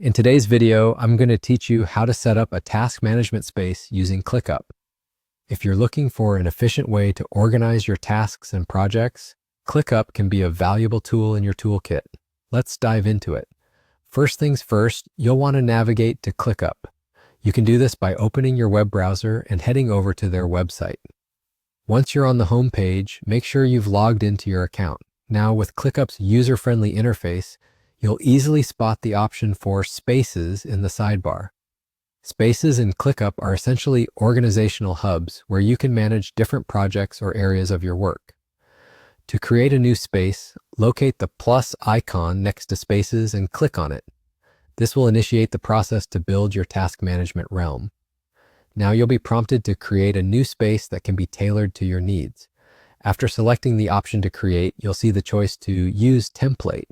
In today's video, I'm going to teach you how to set up a task management space using ClickUp. If you're looking for an efficient way to organize your tasks and projects, ClickUp can be a valuable tool in your toolkit. Let's dive into it. First things first, you'll want to navigate to ClickUp. You can do this by opening your web browser and heading over to their website. Once you're on the home page, make sure you've logged into your account. Now, with ClickUp's user-friendly interface, you'll easily spot the option for Spaces in the sidebar. Spaces in ClickUp are essentially organizational hubs where you can manage different projects or areas of your work. To create a new space, locate the plus icon next to Spaces and click on it. This will initiate the process to build your task management realm. Now you'll be prompted to create a new space that can be tailored to your needs. After selecting the option to create, you'll see the choice to use template.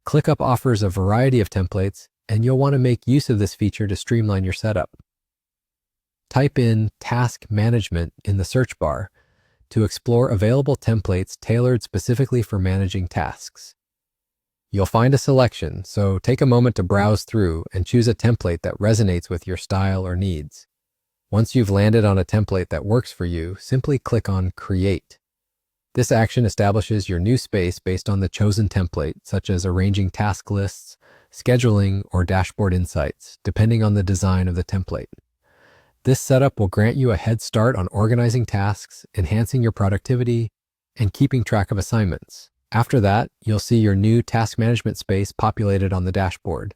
ClickUp offers a variety of templates, and you'll want to make use of this feature to streamline your setup. Type in Task Management in the search bar to explore available templates tailored specifically for managing tasks. You'll find a selection, so take a moment to browse through and choose a template that resonates with your style or needs. Once you've landed on a template that works for you, simply click on Create. This action establishes your new space based on the chosen template, such as arranging task lists, scheduling, or dashboard insights, depending on the design of the template. This setup will grant you a head start on organizing tasks, enhancing your productivity, and keeping track of assignments. After that, you'll see your new task management space populated on the dashboard.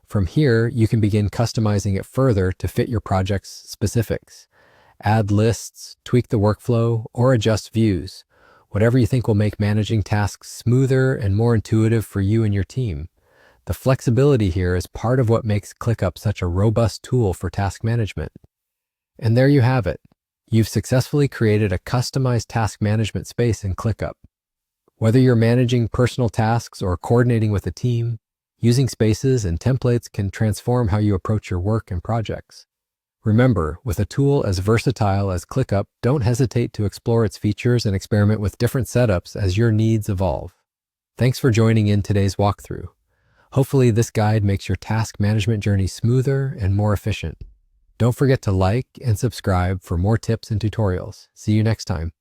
From here, you can begin customizing it further to fit your project's specifics. Add lists, tweak the workflow, or adjust views. Whatever you think will make managing tasks smoother and more intuitive for you and your team. The flexibility here is part of what makes ClickUp such a robust tool for task management. And there you have it. You've successfully created a customized task management space in ClickUp. Whether you're managing personal tasks or coordinating with a team, using spaces and templates can transform how you approach your work and projects. Remember, with a tool as versatile as ClickUp, don't hesitate to explore its features and experiment with different setups as your needs evolve. Thanks for joining in today's walkthrough. Hopefully this guide makes your task management journey smoother and more efficient. Don't forget to like and subscribe for more tips and tutorials. See you next time.